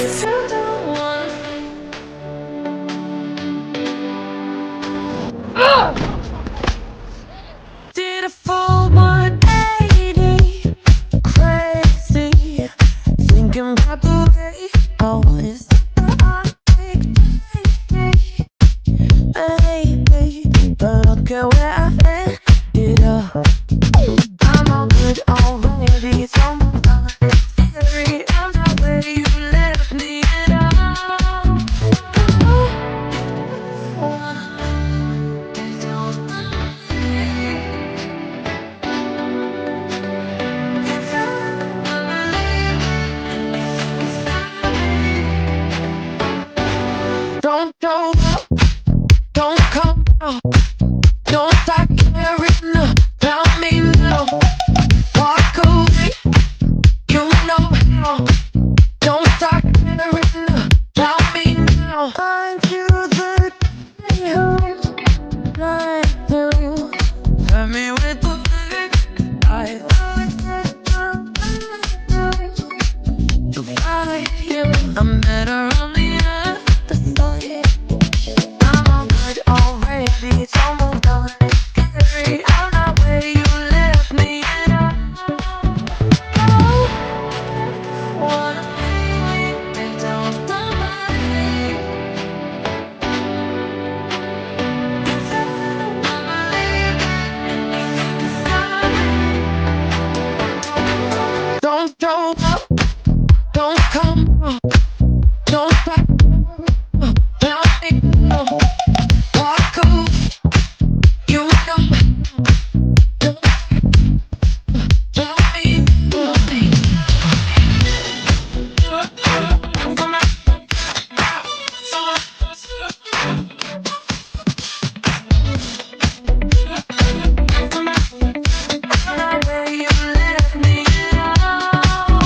If you don't want did a full 180, crazy, thinking about the way I was. Baby, but look at where I ended up. I'm all good already. It's almost scary. I'm not where you left me at all. Don't go, don't come out, don't start caring about me now. Walk away, you know how. Don't start caring about me now. Find you the day who lied through. Hurt me with the fact I I'm better on the other side. I'm all good already. It's almost done. Scary. I'm not where you left me at all. Wanna leave and don't nobody. Wanna leave and don't go up, don't come up, don't back down me. Walk away, you know. Don't tell me nothing. I'm not where you left me now.